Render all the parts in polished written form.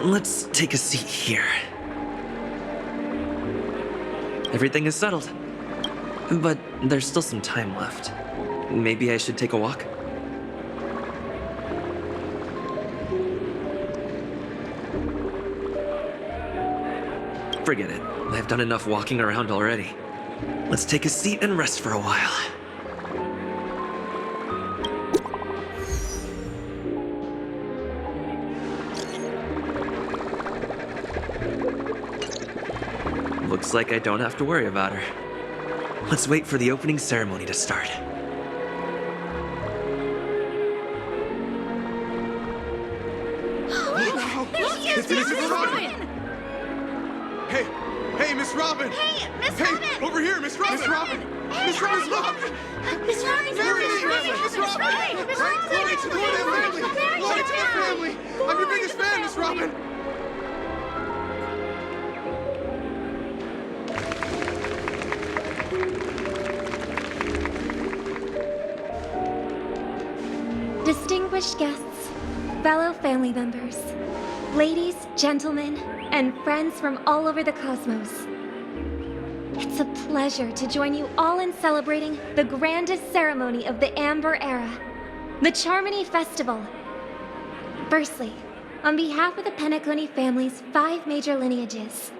Let's take a seat here. Everything is settled. But there's still some time left. Maybe I should take a walk? Forget it. I've done enough walking around already. Let's take a seat and rest for a while. Looks like I don't have to worry about her. Let's wait for the opening ceremony to start. It's Miss Robin! Hey, Miss Robin! Hey, Miss Robin! Hey, over here, Miss Robin! Miss Robin! Miss Robin! Miss Robin! Miss Robin! There it is! Miss Robin! Glory to the family! Glory to the family! I'm your biggest fan, Miss Robin! Distinguished guests, fellow family members, ladies, gentlemen, and friends from all over the cosmos. It's a pleasure to join you all in celebrating the grandest ceremony of the Amber Era, the Charmony Festival. Firstly, on behalf of the Penacony family's 5 major lineages,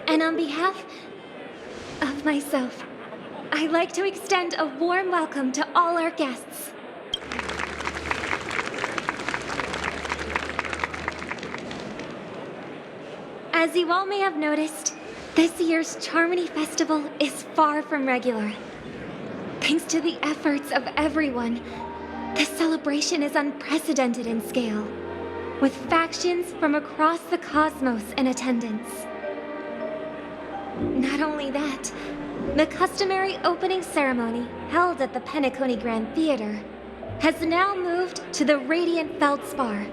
and on behalf of myself, I'd like to extend a warm welcome to all our guests. As you all may have noticed, this year's Charmony Festival is far from regular. Thanks to the efforts of everyone, this celebration is unprecedented in scale, with factions from across the cosmos in attendance. Not only that, the customary opening ceremony held at the Penacony Grand Theater has now moved to the Radiant Feldspar,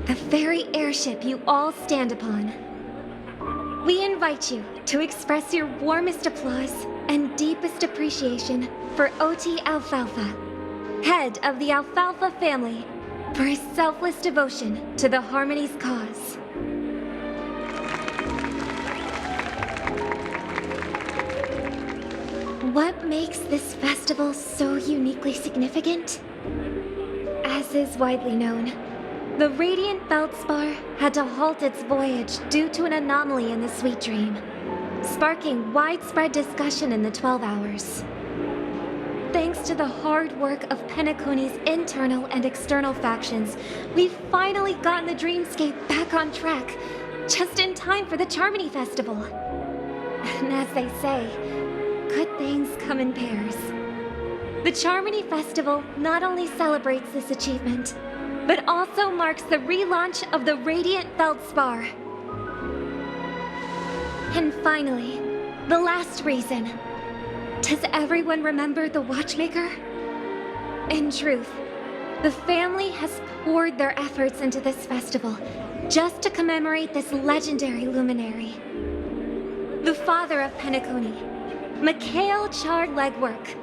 the very airship you all stand upon. We invite you to express your warmest applause and deepest appreciation for OT Alfalfa, head of the Alfalfa family, for his selfless devotion to the Harmony's cause. What makes this festival so uniquely significant? As is widely known, the Radiant Feldspar had to halt its voyage due to an anomaly in the Sweet Dream, sparking widespread discussion in the 12 Hours. Thanks to the hard work of Penacony's internal and external factions, we've finally gotten the Dreamscape back on track, just in time for the Charmony Festival. And as they say, good things come in pairs. The Charmony Festival not only celebrates this achievement, but also marks the relaunch of the Radiant Feldspar. And finally, the last reason. Does everyone remember the Watchmaker? In truth, the family has poured their efforts into this festival just to commemorate this legendary luminary. The father of Penacony, Mikhail Chard Legwork,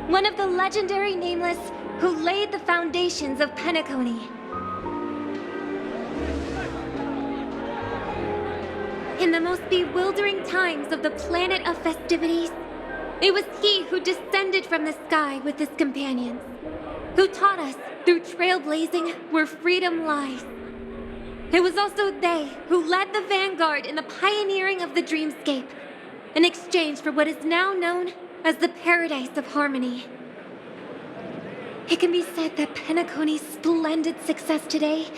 one of the legendary Nameless who laid the foundations of Penacony. In the most bewildering times of the planet of festivities, it was he who descended from the sky with his companions, who taught us through trailblazing where freedom lies. It was also they who led the vanguard in the pioneering of the Dreamscape, in exchange for what is now known as the Paradise of Harmony. It can be said that Penacony's splendid success today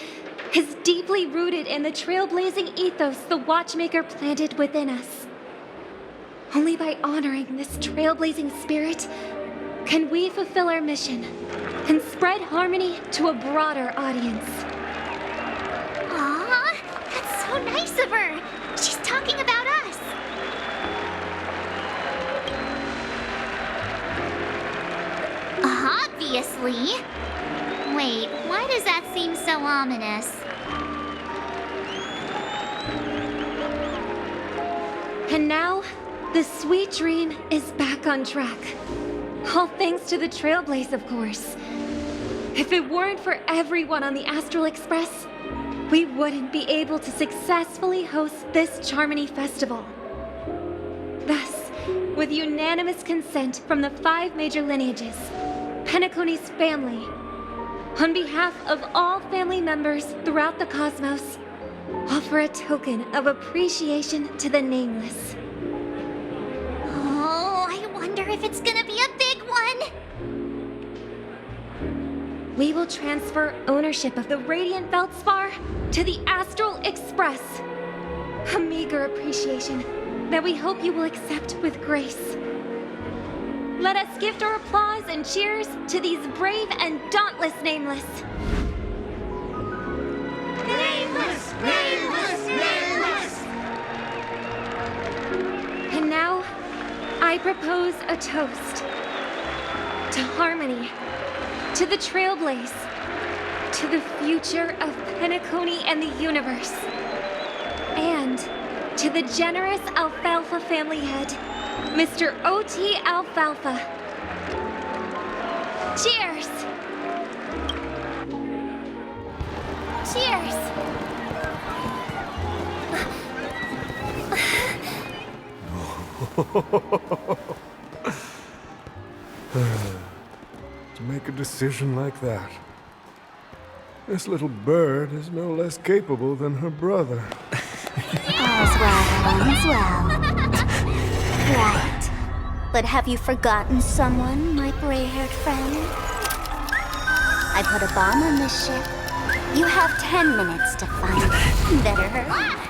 is deeply rooted in the trailblazing ethos the Watchmaker planted within us. Only by honoring this trailblazing spirit can we fulfill our mission and spread harmony to a broader audience. Aw, that's so nice of her. She's talking about us. Obviously. Wait, why does that seem so ominous? And now, the Sweet Dream is back on track. All thanks to the Trailblaze, of course. If it weren't for everyone on the Astral Express, we wouldn't be able to successfully host this Charmony Festival. Thus, with unanimous consent from the 5 major lineages, Penacony's family, on behalf of all family members throughout the cosmos, offer a token of appreciation to the Nameless. Oh, I wonder if it's gonna be a big one. We will transfer ownership of the Radiant Feldspar to the Astral Express. A meager appreciation that we hope you will accept with grace. Let us gift our applause and cheers to these brave and dauntless Nameless. Nameless! Nameless! Nameless! And now, I propose a toast to harmony, to the Trailblaze, to the future of Penacony and the universe, and to the generous Alfalfa family head, Mr. O.T. Alfalfa. Cheers! Cheers. To make a decision like that. This little bird is no less capable than her brother. All's well, all's well. Right. But have you forgotten someone, my gray-haired friend? I put a bomb on this ship. You have 10 minutes to find it. Better hurry.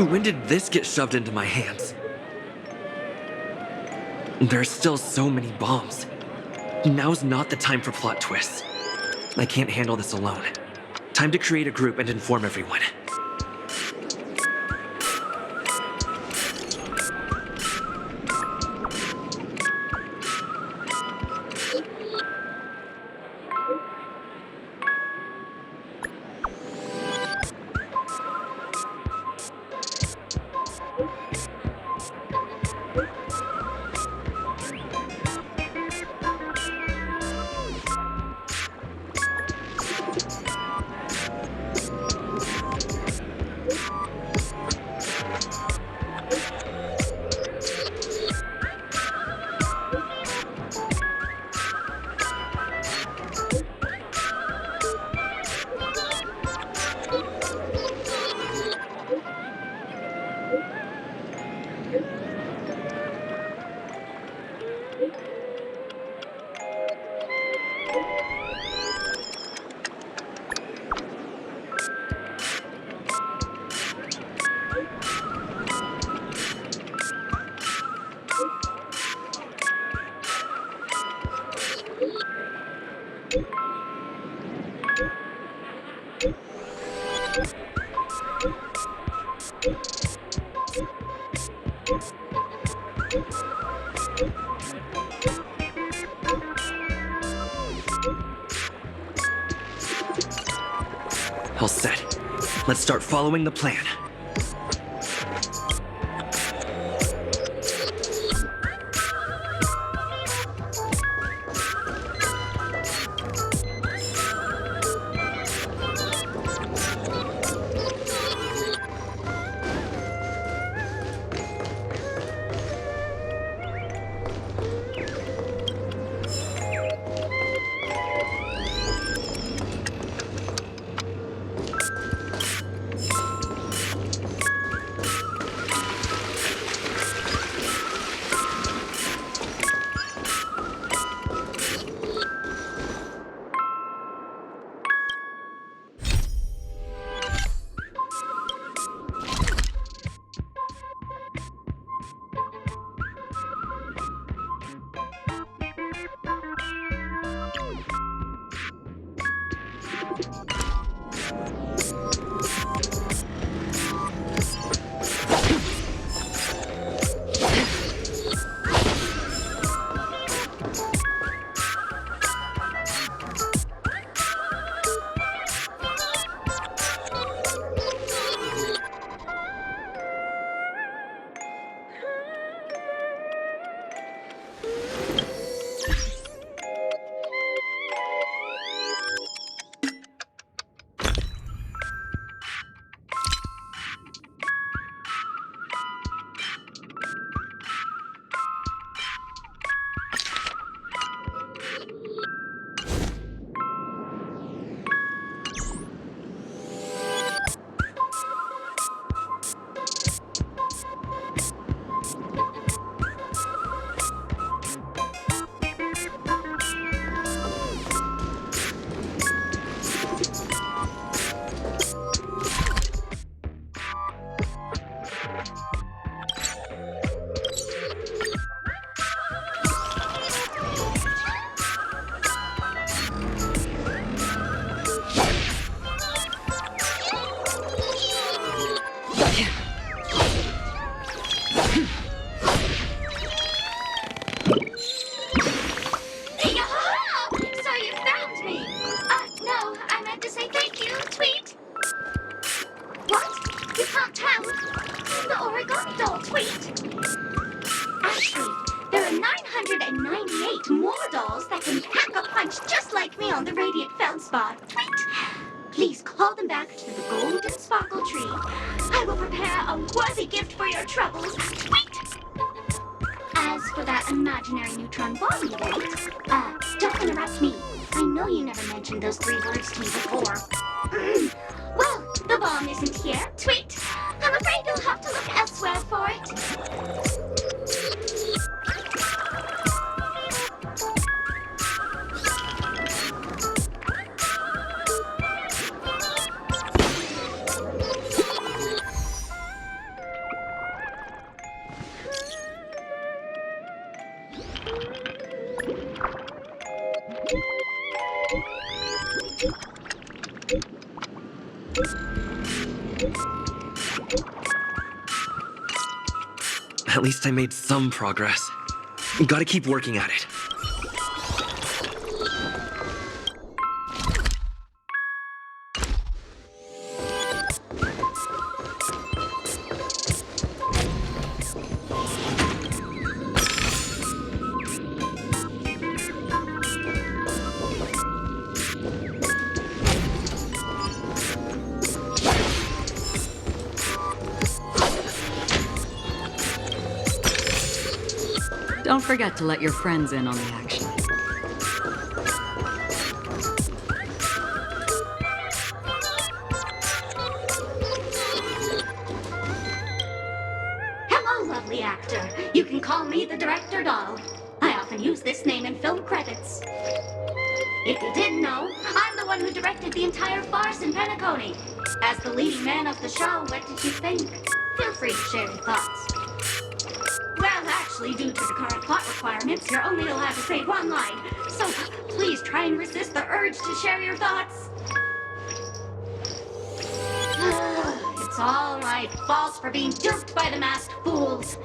When did this get shoved into my hands? There's still so many bombs. Now's not the time for plot twists. I can't handle this alone. Time to create a group and inform everyone. All set. Let's start following the plan. 298 more dolls that can pack a punch just like me on the Radiant Feldspar. Tweet! Please call them back to the Golden Sparkle Tree. I will prepare a worthy gift for your troubles. Tweet! As for that imaginary neutron bomb you want, don't interrupt me. I know you never mentioned those 3 words to me before. Well, the bomb isn't here. Tweet! I'm afraid you'll have to look elsewhere for it. At least I made some progress. Gotta keep working at it. Don't forget to let your friends in on the action. Hello, lovely actor. You can call me the Director Doll. I often use this name in film credits. If you didn't know, I'm the one who directed the entire farce in Penacony. As the leading man of the show, what did you think? Feel free to share your thoughts. Well, actually, due to the current plot requirements, you're only allowed to say 1 line. So please try and resist the urge to share your thoughts. It's all my fault for being duped by the masked fools.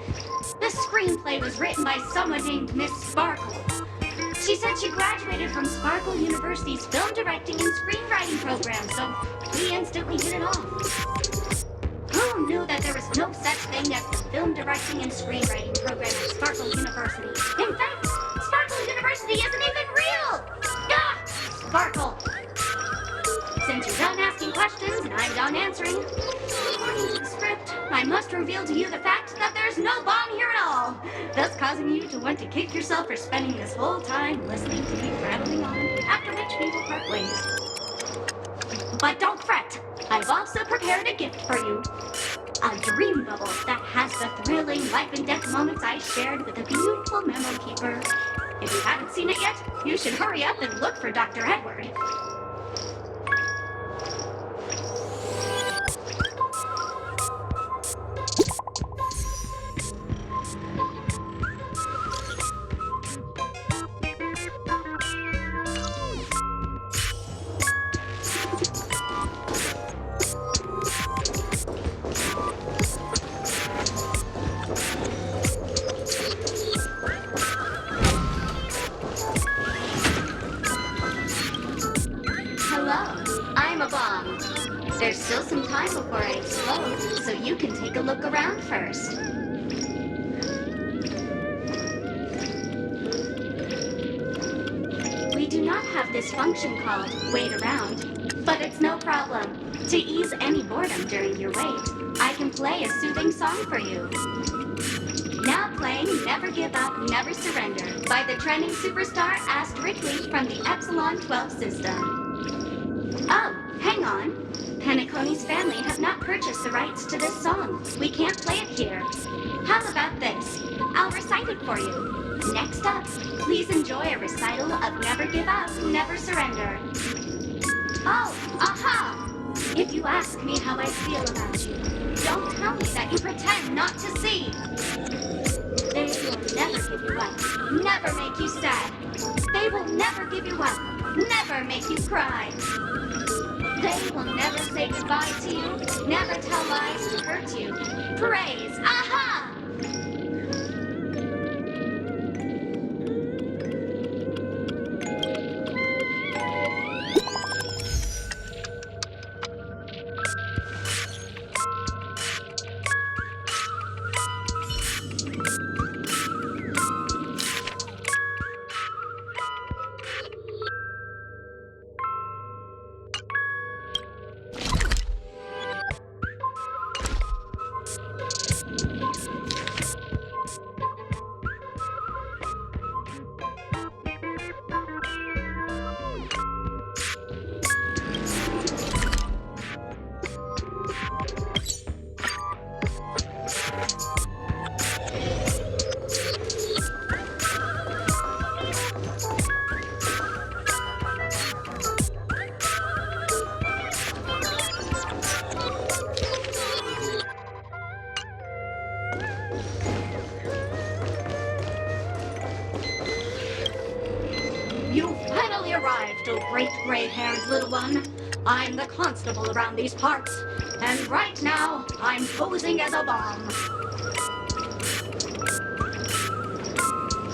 The screenplay was written by someone named Miss Sparkle. She said she graduated from Sparkle University's film directing and screenwriting program, so we instantly hit it off. Who knew that there was no such thing as the film directing and screenwriting program at Sparkle University? In fact, Sparkle University isn't even real! Ah! Sparkle! Since you're done asking questions and I'm done answering, according to the script, I must reveal to you the fact that there's no bomb here at all, thus causing you to want to kick yourself for spending this whole time listening to me prattling on, after which we will part ways. But don't fret! I've also prepared a gift for you. A dream bubble that has the thrilling life and death moments I shared with a beautiful memo keeper. If you haven't seen it yet, you should hurry up and look for Dr. Edward. There's still some time before I explode, so you can take a look around first. We do not have this function called wait around, but it's no problem. To ease any boredom during your wait, I can play a soothing song for you. Now playing Never Give Up, Never Surrender by the trending superstar Asterically from the Epsilon 12 system. Oh, hang on. Penacony's family have not purchased the rights to this song. We can't play it here. How about this? I'll recite it for you. Next up, please enjoy a recital of Never Give Up, Never Surrender. Oh, aha! If you ask me how I feel about you, don't tell me that you pretend not to see. They will never give you up, never make you sad. They will never give you up, never make you cry. They will never say goodbye to you, never tell lies to hurt you. Praise, aha! arrived, oh great gray-haired little one. I'm the constable around these parts, and right now, I'm posing as a bomb.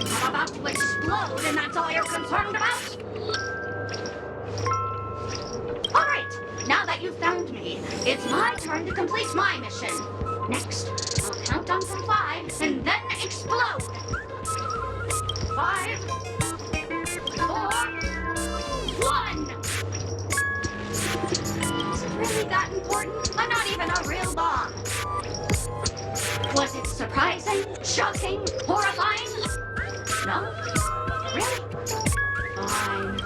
I'm about to explode, and that's all you're concerned about? Alright, now that you've found me, it's my turn to complete my mission. Next, I'll count down from 5, and then explode. 5, 4, 1! Is it really that important? I'm not even a real bomb. Was it surprising, shocking, horrifying? No? Really? Fine.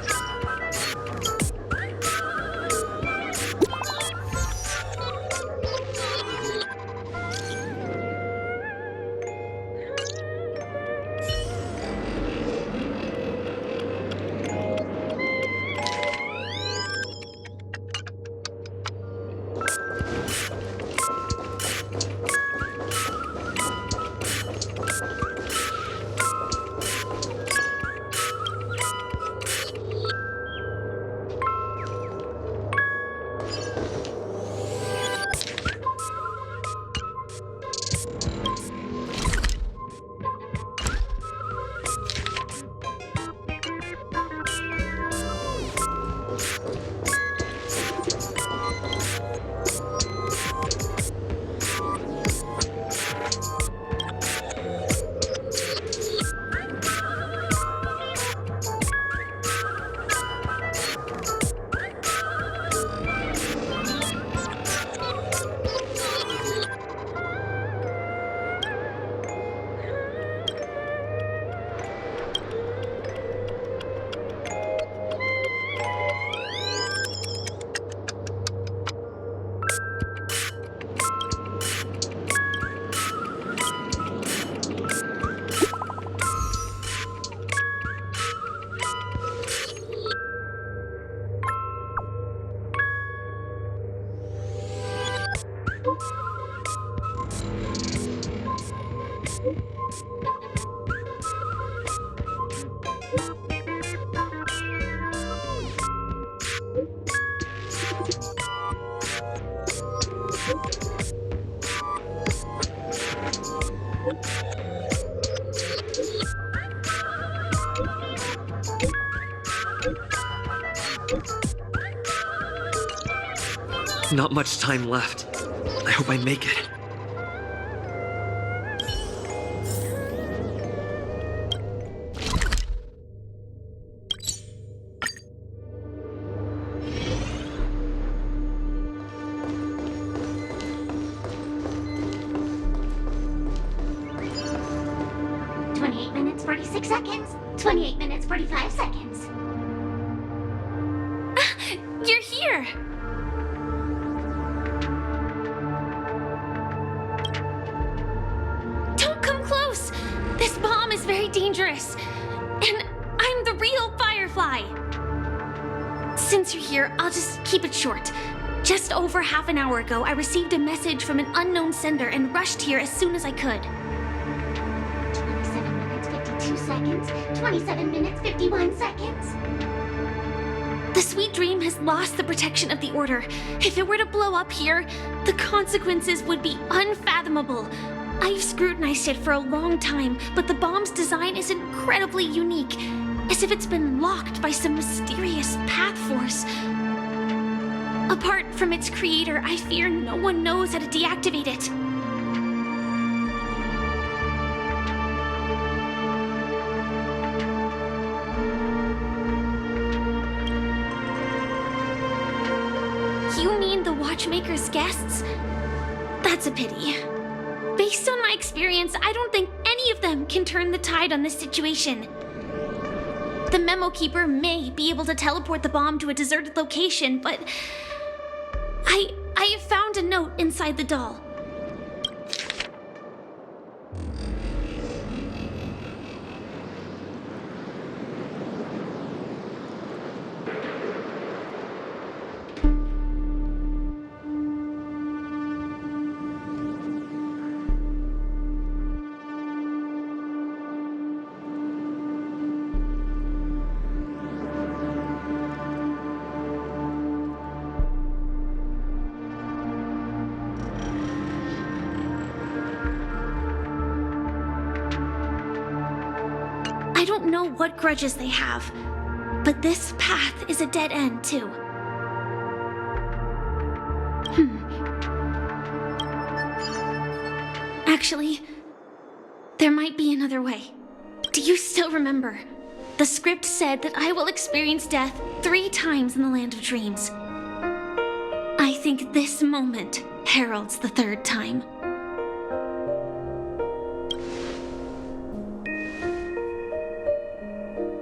Not much time left. I hope I make it. Minutes, 46 seconds. 28 minutes, 45 seconds. You're here! Don't come close! This bomb is very dangerous. And I'm the real Firefly. Since you're here, I'll just keep it short. Just over half an hour ago, I received a message from an unknown sender and rushed here as soon as I could. 27 minutes, 52 seconds. 27 minutes, 51 seconds. The Sweet Dream has lost the protection of the Order. If it were to blow up here, the consequences would be unfathomable. I've scrutinized it for a long time, but the bomb's design is incredibly unique, as if it's been locked by some mysterious path force. Apart from its creator, I fear no one knows how to deactivate it. You mean the Watchmaker's guests? That's a pity. Based on my experience, I don't think any of them can turn the tide on this situation. The Memo Keeper may be able to teleport the bomb to a deserted location, but I have found a note inside the doll. I don't know what grudges they have, but this path is a dead end, too. Actually, there might be another way. Do you still remember? The script said that I will experience death 3 times in the Land of Dreams. I think this moment heralds the 3rd time.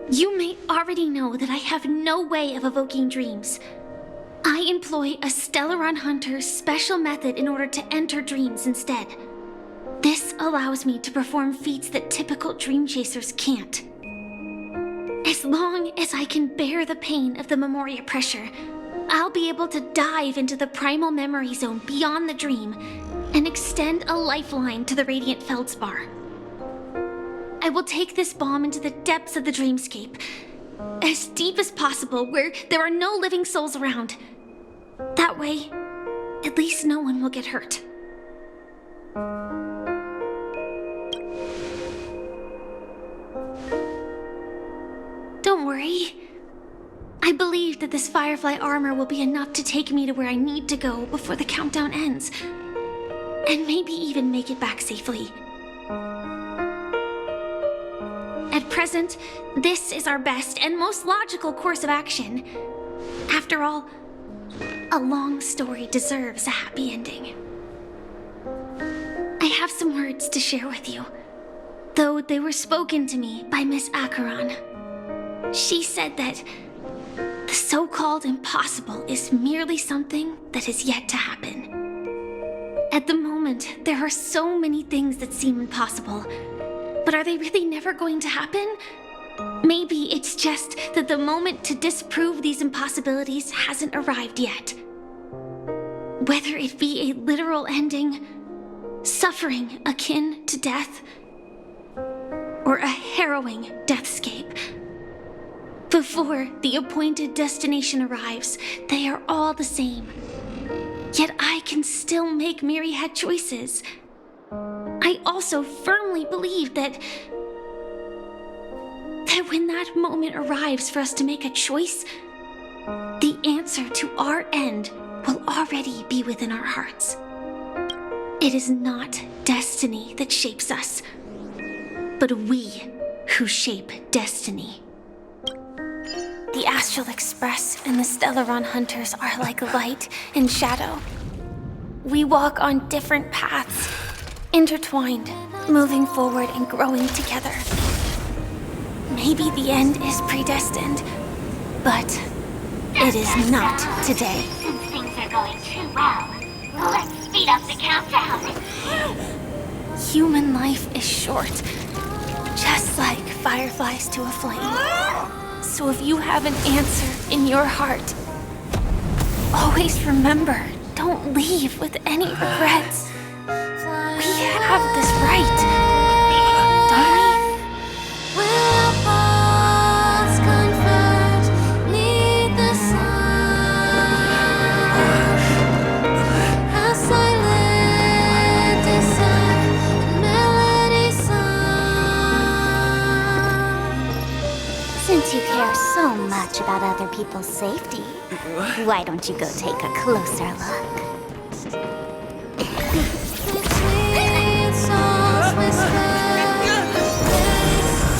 You may already know that I have no way of evoking dreams. I employ a Stellaron Hunter's special method in order to enter dreams instead. This allows me to perform feats that typical dream chasers can't. As long as I can bear the pain of the Memoria pressure, I'll be able to dive into the primal memory zone beyond the dream and extend a lifeline to the Radiant Feldspar. I will take this bomb into the depths of the dreamscape, as deep as possible where there are no living souls around. That way, at least no one will get hurt. Don't worry. I believe that this Firefly armor will be enough to take me to where I need to go before the countdown ends, and maybe even make it back safely. At present, this is our best and most logical course of action. After all, a long story deserves a happy ending. I have some words to share with you, though they were spoken to me by Miss Acheron. She said that the so-called impossible is merely something that is yet to happen. At the moment, there are so many things that seem impossible, but are they really never going to happen? Maybe it's just that the moment to disprove these impossibilities hasn't arrived yet. Whether it be a literal ending, suffering akin to death, or a harrowing deathscape. Before the appointed destination arrives, they are all the same. Yet I can still make myriad choices. I also firmly believe that when that moment arrives for us to make a choice, the answer to our end will already be within our hearts. It is not destiny that shapes us, but we who shape destiny. The Astral Express and the Stellaron Hunters are like light and shadow. We walk on different paths, intertwined, moving forward and growing together. Maybe the end is predestined, but it is not today. Since things are going too well, let's speed up the countdown. Human life is short, just like fireflies to a flame. So if you have an answer in your heart, always remember, don't leave with any regrets. We have this right, don't we? Since you care so much about other people's safety, why don't you go take a closer look?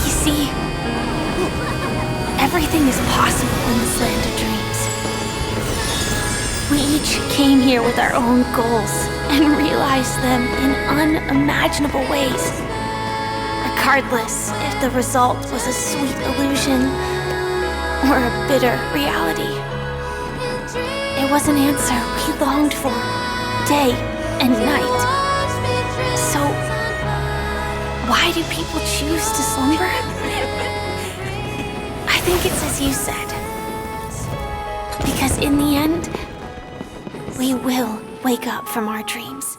You see, everything is possible in this land of dreams. We each came here with our own goals and realized them in unimaginable ways. Regardless if the result was a sweet illusion or a bitter reality. It was an answer we longed for day and night. So, why do people choose to slumber? I think it's as you said. Because in the end, we will wake up from our dreams.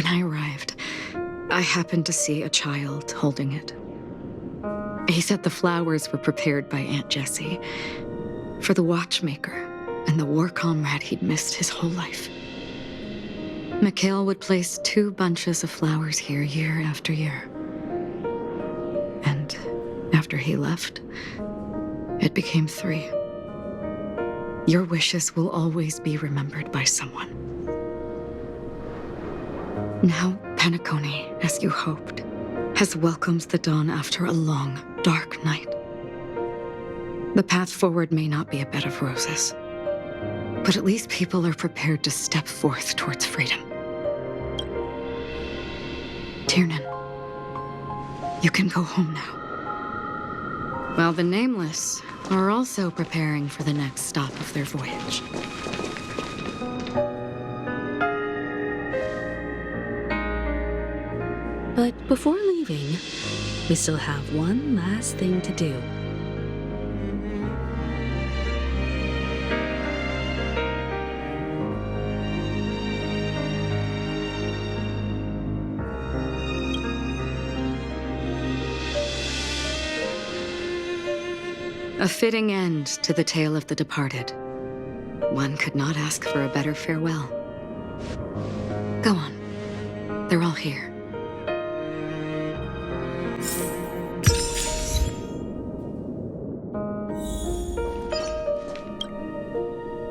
When I arrived, I happened to see a child holding it. He said the flowers were prepared by Aunt Jessie for the watchmaker and the war comrade he'd missed his whole life. Mikhail would place 2 bunches of flowers here year after year. And after he left, it became 3. Your wishes will always be remembered by someone. Now, Penacony, as you hoped, has welcomed the dawn after a long, dark night. The path forward may not be a bed of roses, but at least people are prepared to step forth towards freedom. Tiernan, you can go home now. While the Nameless are also preparing for the next stop of their voyage. But before leaving, we still have one last thing to do. A fitting end to the tale of the departed. One could not ask for a better farewell. Go on. They're all here.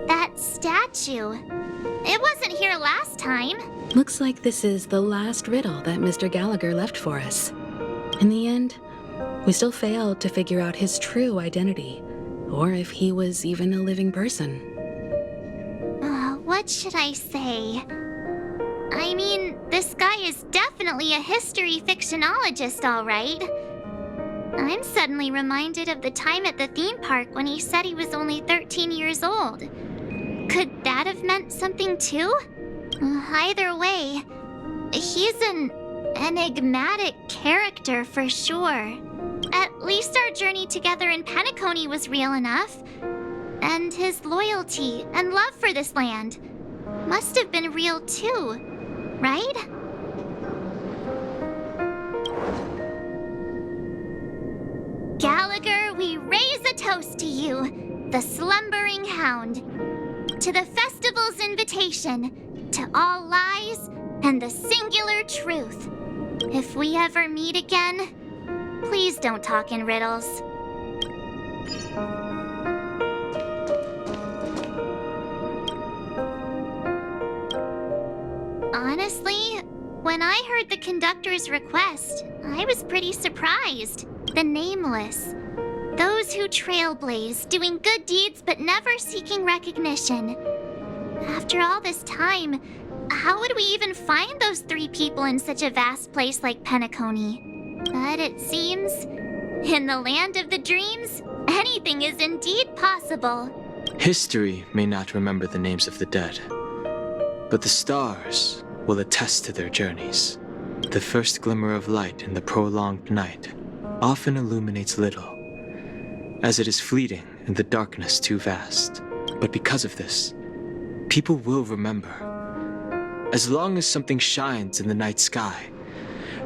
That statue. It wasn't here last time. Looks like this is the last riddle that Mr. Gallagher left for us. In the end, we still failed to figure out his true identity, or if he was even a living person. What should I say? I mean, this guy is definitely a history fictionologist, all right. I'm suddenly reminded of the time at the theme park when he said he was only 13 years old. Could that have meant something too? Either way, he's an enigmatic character for sure. At least our journey together in Penacony was real enough. And his loyalty and love for this land must have been real too, right? Gallagher, we raise a toast to you, the slumbering hound. To the festival's invitation, to all lies and the singular truth. If we ever meet again, please don't talk in riddles. Honestly, when I heard the conductor's request, I was pretty surprised. The Nameless. Those who trailblaze, doing good deeds but never seeking recognition. After all this time, how would we even find those 3 people in such a vast place like Penacony? But it seems, in the land of the dreams, anything is indeed possible. History may not remember the names of the dead, but the stars will attest to their journeys. The first glimmer of light in the prolonged night often illuminates little, as it is fleeting and the darkness too vast. But because of this, people will remember. As long as something shines in the night sky,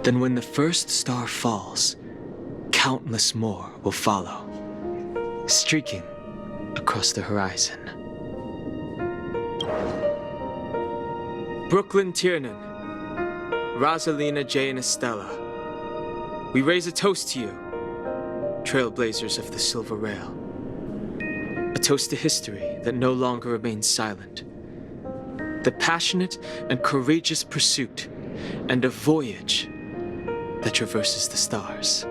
then when the first star falls, countless more will follow, streaking across the horizon. Brooklyn Tiernan, Rosalina J. and Estella, we raise a toast to you, trailblazers of the Silver Rail. A toast to history that no longer remains silent. The passionate and courageous pursuit, and a voyage that traverses the stars.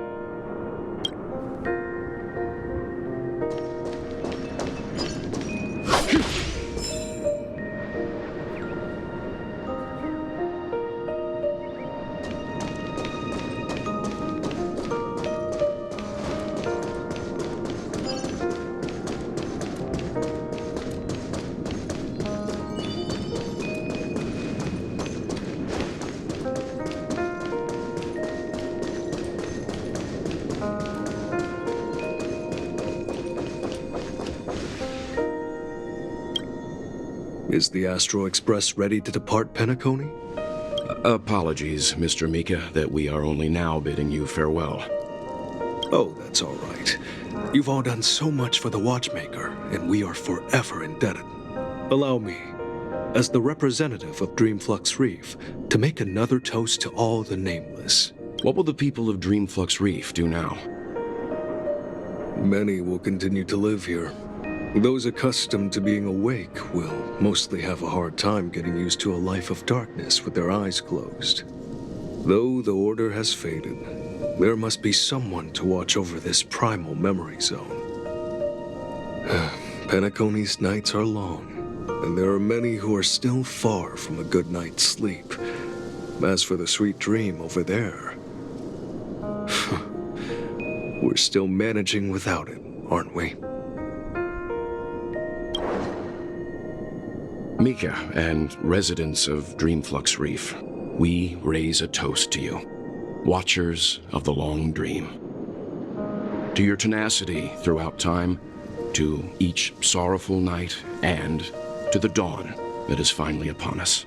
Is the Astro Express ready to depart Penacony? Apologies, Mr. Mika, that we are only now bidding you farewell. Oh, that's all right. You've all done so much for the Watchmaker, and we are forever indebted. Allow me, as the representative of Dreamflux Reef, to make another toast to all the nameless. What will the people of Dreamflux Reef do now? Many will continue to live here. Those accustomed to being awake will mostly have a hard time getting used to a life of darkness with their eyes closed. Though the order has faded, there must be someone to watch over this primal memory zone. Penacony's nights are long, and there are many who are still far from a good night's sleep. As for the sweet dream over there, we're still managing without it, aren't we? Mika and residents of Dreamflux Reef, we raise a toast to you, watchers of the long dream. To your tenacity throughout time, to each sorrowful night, and to the dawn that is finally upon us.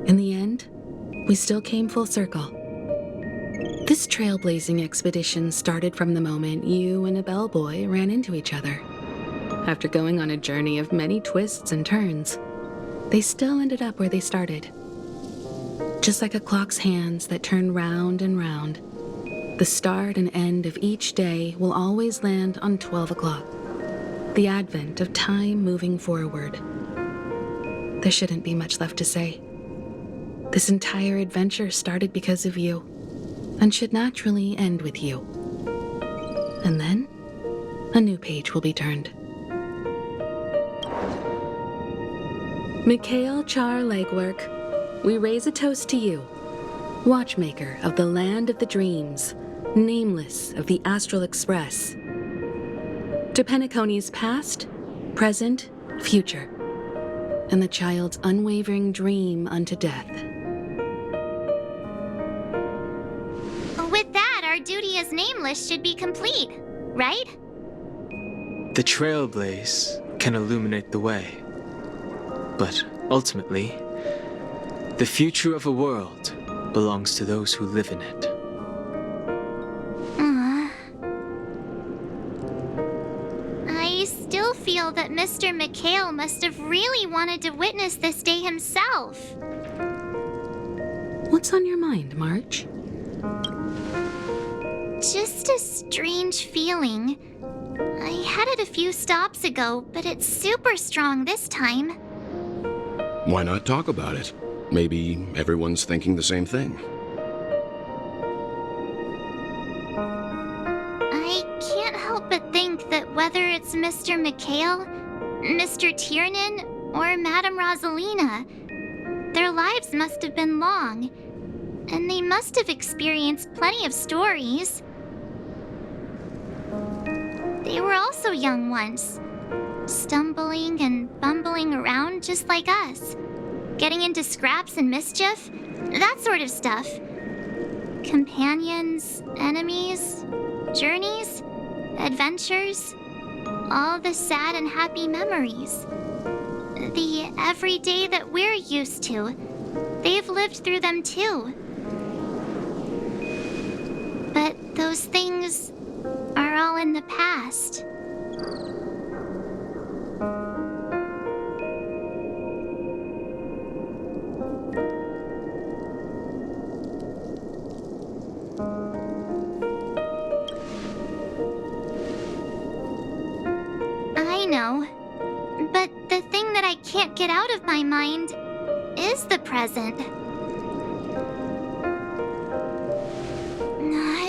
In the end, we still came full circle. This trailblazing expedition started from the moment you and a bellboy ran into each other. After going on a journey of many twists and turns, they still ended up where they started. Just like a clock's hands that turn round and round, the start and end of each day will always land on 12 o'clock, the advent of time moving forward. There shouldn't be much left to say. This entire adventure started because of you, and should naturally end with you. And then, a new page will be turned. Mikhail Char Legwork, we raise a toast to you, watchmaker of the land of the dreams, nameless of the Astral Express. To Penacony's past, present, future, and the child's unwavering dream unto death. With that, our duty as nameless should be complete, right? The trailblaze can illuminate the way. But ultimately, the future of a world belongs to those who live in it. I still feel that Mr. Mikhail must have really wanted to witness this day himself. What's on your mind, March? Just a strange feeling. I had it a few stops ago, but it's super strong this time. Why not talk about it? Maybe everyone's thinking the same thing. I can't help but think that whether it's Mr. Mikhail, Mr. Tiernan, or Madame Rosalina, their lives must have been long, and they must have experienced plenty of stories. They were also young once, stumbling and bumbling around just like us, getting into scraps and mischief, that sort of stuff. Companions, enemies, journeys, adventures, all the sad and happy memories. The everyday that we're used to, they've lived through them too. But those things are all in the past. I know, but the thing that I can't get out of my mind is the present.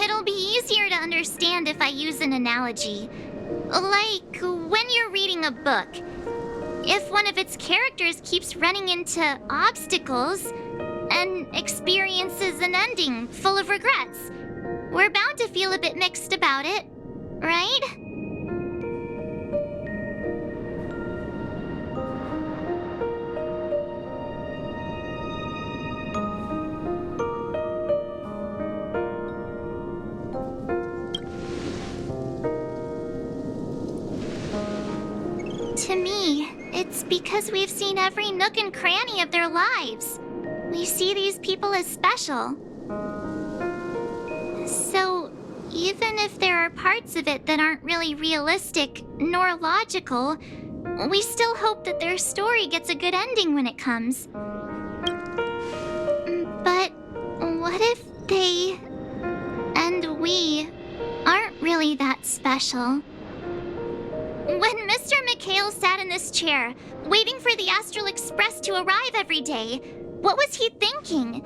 It'll be easier to understand if I use an analogy. Like when you're reading a book. If one of its characters keeps running into obstacles and experiences an ending full of regrets, we're bound to feel a bit mixed about it, right? It's because we've seen every nook and cranny of their lives. We see these people as special. So, even if there are parts of it that aren't really realistic nor logical, we still hope that their story gets a good ending when it comes. But what if they and we aren't really that special? When Mr. McHale sat in this chair, waiting for the Astral Express to arrive every day, what was he thinking?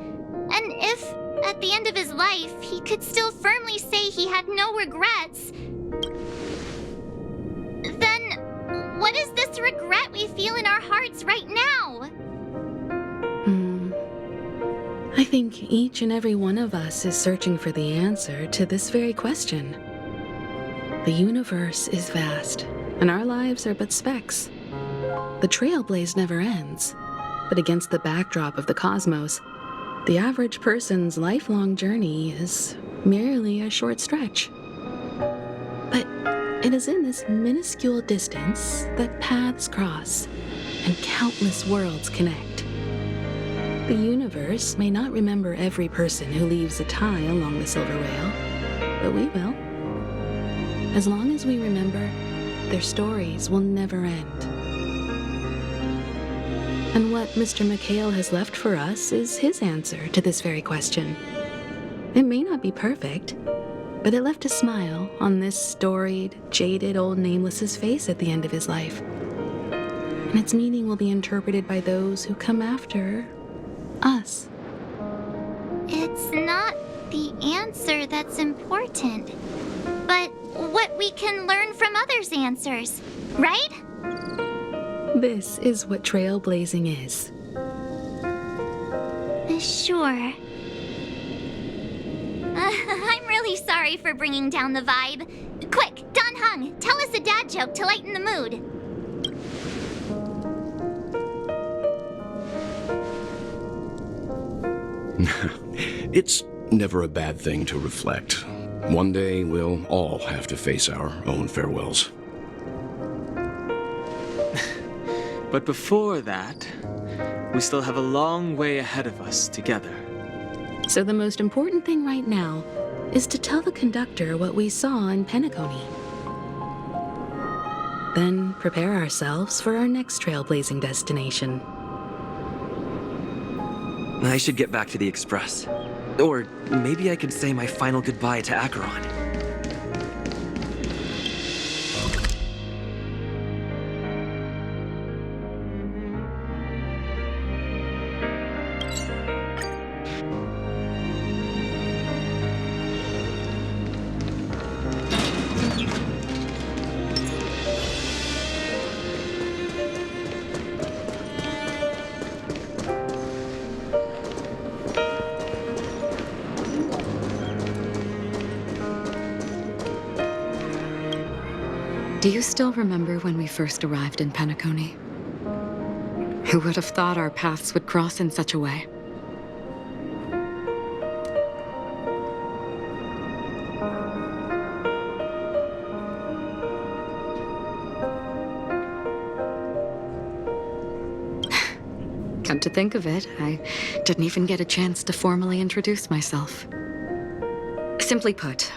And if, at the end of his life, he could still firmly say he had no regrets, then what is this regret we feel in our hearts right now? I think each and every one of us is searching for the answer to this very question. The universe is vast, and our lives are but specks. The trailblaze never ends, but against the backdrop of the cosmos, the average person's lifelong journey is merely a short stretch. But it is in this minuscule distance that paths cross and countless worlds connect. The universe may not remember every person who leaves a tie along the Silver Rail, but we will. As long as we remember, their stories will never end. And what Mr. McHale has left for us is his answer to this very question. It may not be perfect, but it left a smile on this storied, jaded old Nameless's face at the end of his life. And its meaning will be interpreted by those who come after us. It's not the answer that's important, but what we can learn from others' answers, right? This is what trailblazing is. Sure. I'm really sorry for bringing down the vibe. Quick, Don Hung, tell us a dad joke to lighten the mood. It's never a bad thing to reflect. One day we'll all have to face our own farewells. But before that, we still have a long way ahead of us together. So the most important thing right now is to tell the conductor what we saw in Penacony. Then prepare ourselves for our next trailblazing destination. I should get back to the Express. Or maybe I could say my final goodbye to Acheron. Do you still remember when we first arrived in Penacony? Who would have thought our paths would cross in such a way? Come to think of it, I didn't even get a chance to formally introduce myself. Simply put,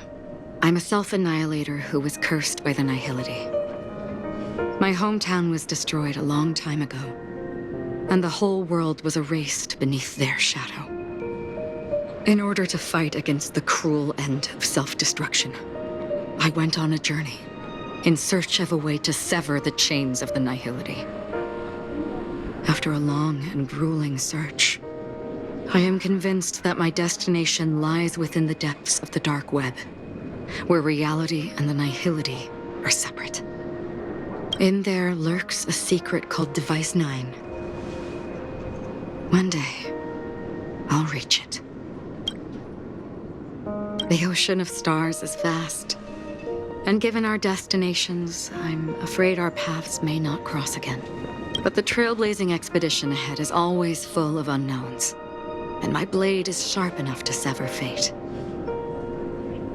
I'm a self-annihilator who was cursed by the Nihility. My hometown was destroyed a long time ago, and the whole world was erased beneath their shadow. In order to fight against the cruel end of self-destruction, I went on a journey in search of a way to sever the chains of the Nihility. After a long and grueling search, I am convinced that my destination lies within the depths of the dark web, where reality and the Nihility are separate. In there lurks a secret called Device 9. One day, I'll reach it. The ocean of stars is vast, and given our destinations, I'm afraid our paths may not cross again. But the trailblazing expedition ahead is always full of unknowns, and my blade is sharp enough to sever fate.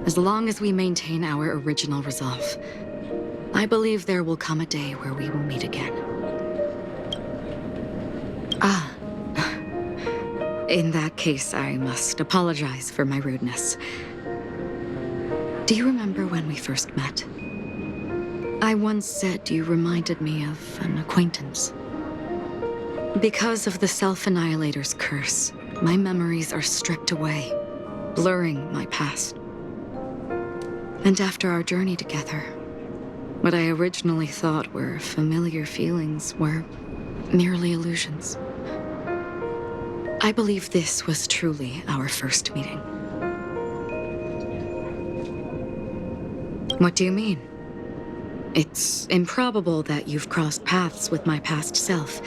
As long as we maintain our original resolve, I believe there will come a day where we will meet again. Ah. In that case, I must apologize for my rudeness. Do you remember when we first met? I once said you reminded me of an acquaintance. Because of the Self-Annihilator's curse, my memories are stripped away, blurring my past. And after our journey together, what I originally thought were familiar feelings were merely illusions. I believe this was truly our first meeting. What do you mean? It's improbable that you've crossed paths with my past self.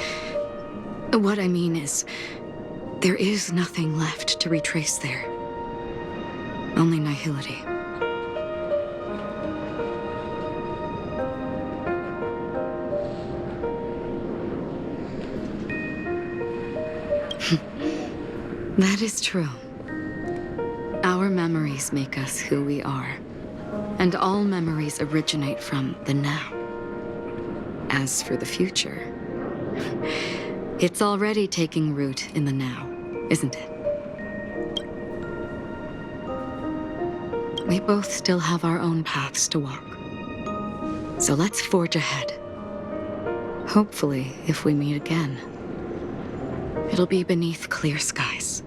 What I mean is, there is nothing left to retrace there. Only nihility. That is true. Our memories make us who we are, and all memories originate from the now. As for the future, it's already taking root in the now, isn't it? We both still have our own paths to walk. So let's forge ahead. Hopefully, if we meet again, it'll be beneath clear skies.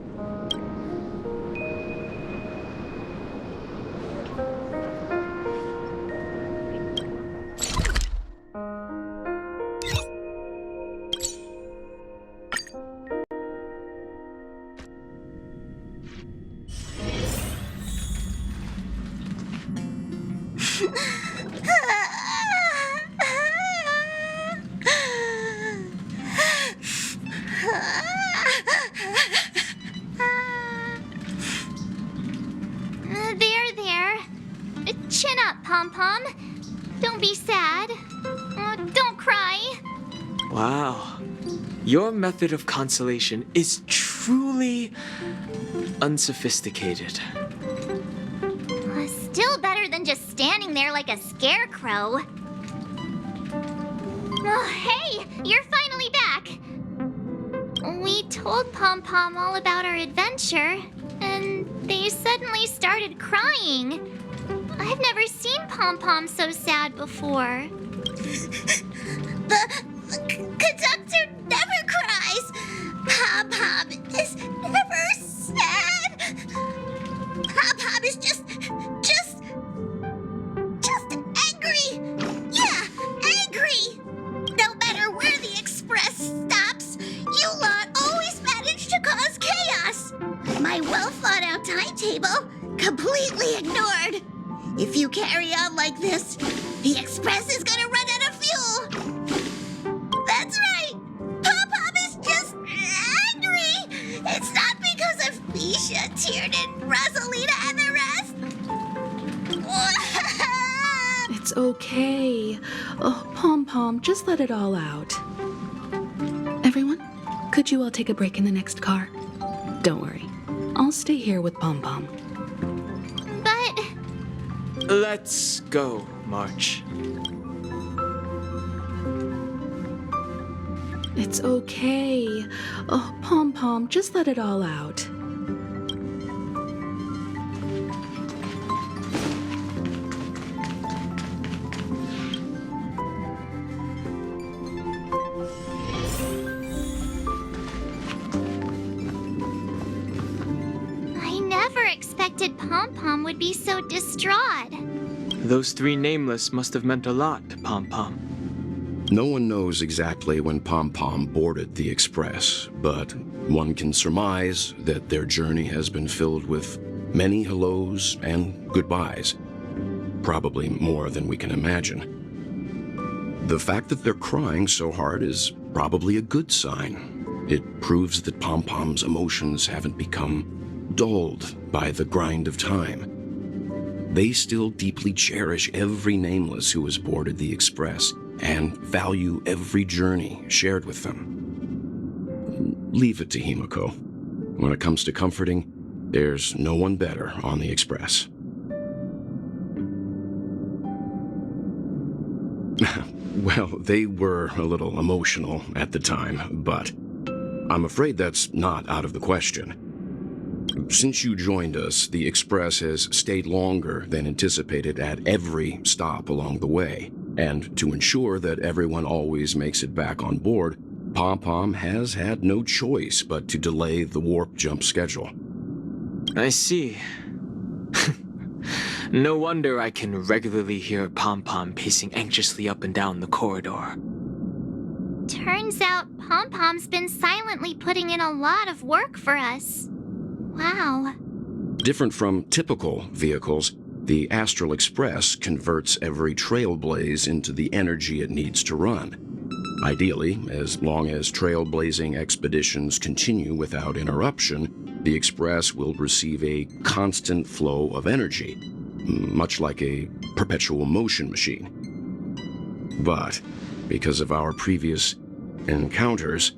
There. Chin up, Pom-Pom. Don't be sad. Don't cry. Wow. Your method of consolation is truly unsophisticated. Still better than just standing there like a scarecrow. Oh, hey, you're finally back. We told Pom-Pom all about our adventure, and they suddenly started crying. I've never seen Pom-Pom so sad before. The conductor never cries. Pom-Pom is never sad. Pom-Pom is just angry. Yeah, angry. No matter where the express stops, you lot always manage to cause chaos. My well-thought-out timetable completely ignored. If you carry on like this, the express is gonna run out of fuel. That's right. Pom-Pom is just angry. It's not because of Misha, Tiernan, Rosalina, and the rest. It's okay. Oh, Pom-Pom, just let it all out. Everyone, could you all take a break in the next car? Don't worry. I'll stay here with Pom-Pom. But... Let's go, March. It's okay. Oh, Pom-Pom, just let it all out. I never expected Pom-Pom would be so distraught. Those three nameless must have meant a lot to Pom-Pom. No one knows exactly when Pom-Pom boarded the Express, but one can surmise that their journey has been filled with many hellos and goodbyes. Probably more than we can imagine. The fact that they're crying so hard is probably a good sign. It proves that Pom-Pom's emotions haven't become dulled by the grind of time. They still deeply cherish every nameless who has boarded the Express and value every journey shared with them. Leave it to Himiko. When it comes to comforting, there's no one better on the Express. Well, they were a little emotional at the time, but I'm afraid that's not out of the question. Since you joined us, the Express has stayed longer than anticipated at every stop along the way. And to ensure that everyone always makes it back on board, Pom-Pom has had no choice but to delay the warp jump schedule. I see. No wonder I can regularly hear Pom-Pom pacing anxiously up and down the corridor. Turns out Pom-Pom's been silently putting in a lot of work for us. Wow. Different from typical vehicles, the Astral Express converts every trailblaze into the energy it needs to run. Ideally, as long as trailblazing expeditions continue without interruption, the Express will receive a constant flow of energy, much like a perpetual motion machine. But because of our previous encounters,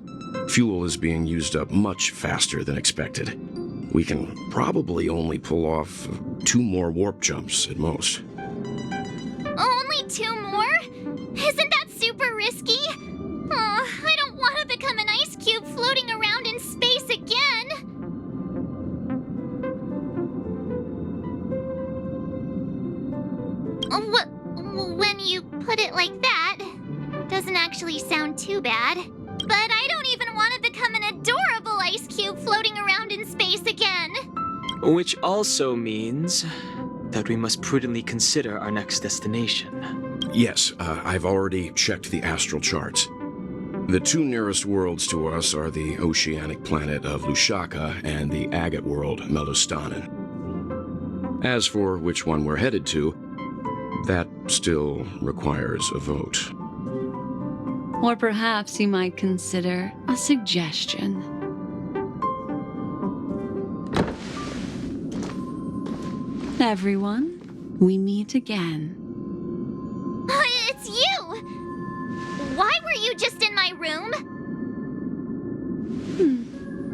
fuel is being used up much faster than expected. We can probably only pull off 2 more warp jumps at most. Only 2 more? Isn't that super risky? Oh, I don't want to become an ice cube floating around in space again. When you put it like that, it doesn't actually sound too bad. But I don't even want to become an adorable ice cube floating around in space again. Which also means that we must prudently consider our next destination. Yes, I've already checked the astral charts. The 2 nearest worlds to us are the oceanic planet of Lushaka and the agate world, Melostanen. As for which one we're headed to, that still requires a vote. Or perhaps you might consider a suggestion. Everyone, we meet again. It's you! Why were you just in my room?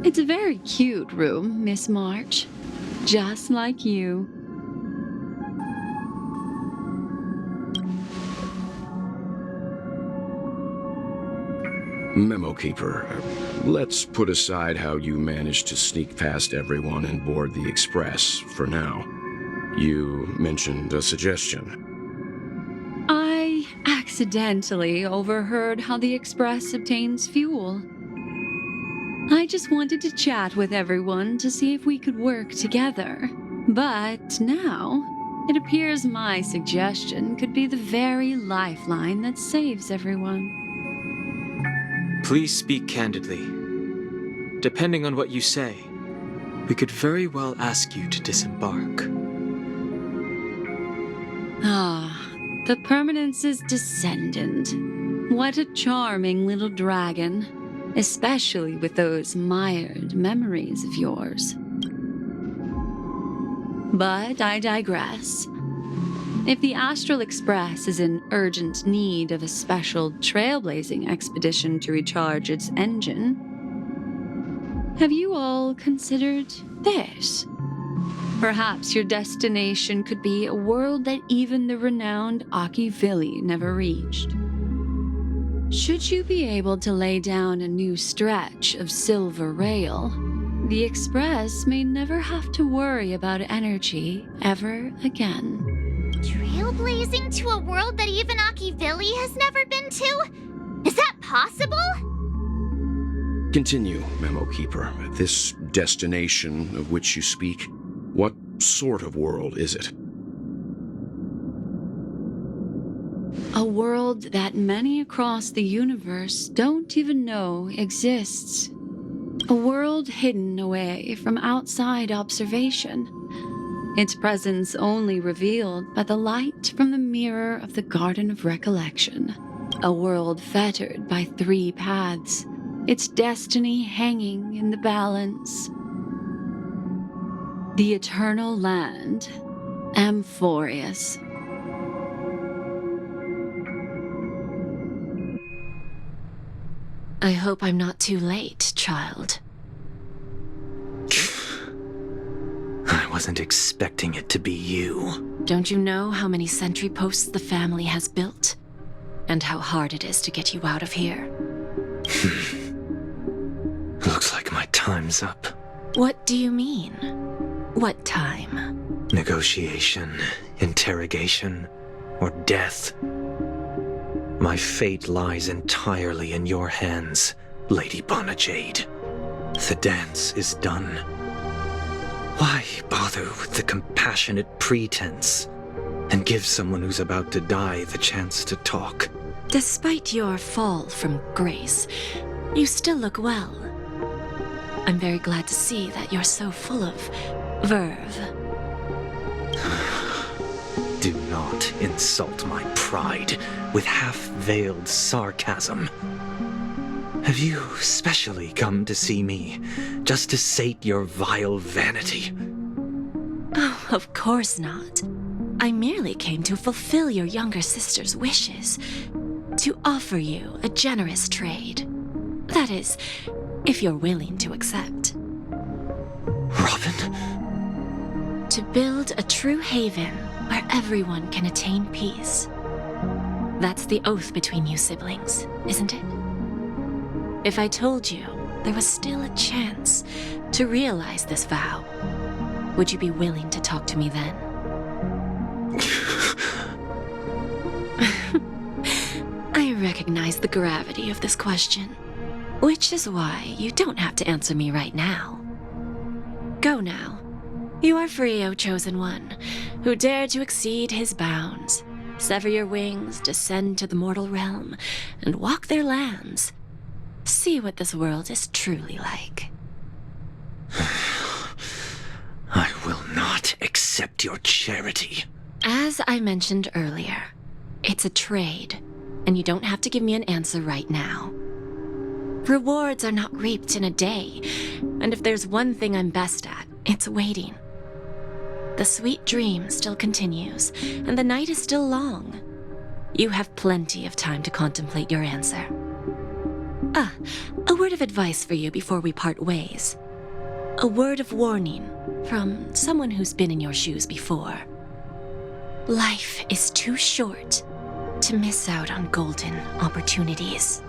It's a very cute room, Miss March. Just like you. Memo Keeper, let's put aside how you managed to sneak past everyone and board the Express for now. You mentioned a suggestion. I accidentally overheard how the Express obtains fuel. I just wanted to chat with everyone to see if we could work together. But now, it appears my suggestion could be the very lifeline that saves everyone. Please speak candidly. Depending on what you say, we could very well ask you to disembark. The Permanence's descendant. What a charming little dragon, especially with those mired memories of yours. But I digress. If the Astral Express is in urgent need of a special trailblazing expedition to recharge its engine, have you all considered this? Perhaps your destination could be a world that even the renowned Akivili never reached. Should you be able to lay down a new stretch of silver rail, the Express may never have to worry about energy ever again. Trailblazing to a world that even Akivili has never been to? Is that possible? Continue, Memo Keeper. This destination of which you speak, what sort of world is it? A world that many across the universe don't even know exists. A world hidden away from outside observation. Its presence only revealed by the light from the mirror of the Garden of Recollection. A world fettered by 3 paths, its destiny hanging in the balance. The Eternal Land, Amphorius. I hope I'm not too late, child. I wasn't expecting it to be you. Don't you know how many sentry posts the family has built? And how hard it is to get you out of here? Time's up. What do you mean? What time? Negotiation, interrogation, or death. My fate lies entirely in your hands, Lady Bonajade. The dance is done. Why bother with the compassionate pretense and give someone who's about to die the chance to talk? Despite your fall from grace, you still look well. I'm very glad to see that you're so full of verve. Do not insult my pride with half-veiled sarcasm. Have you specially come to see me just to sate your vile vanity? Oh, of course not. I merely came to fulfill your younger sister's wishes. To offer you a generous trade. That is, if you're willing to accept. Robin? To build a true haven where everyone can attain peace. That's the oath between you siblings, isn't it? If I told you there was still a chance to realize this vow, would you be willing to talk to me then? I recognize the gravity of this question, which is why you don't have to answer me right now. Go now. You are free, O Chosen One, who dared to exceed his bounds, sever your wings, descend to the mortal realm, and walk their lands. See what this world is truly like. I will not accept your charity. As I mentioned earlier, it's a trade, and you don't have to give me an answer right now. Rewards are not reaped in a day, and if there's one thing I'm best at, it's waiting. The sweet dream still continues, and the night is still long. You have plenty of time to contemplate your answer. A word of advice for you before we part ways. A word of warning from someone who's been in your shoes before. Life is too short to miss out on golden opportunities.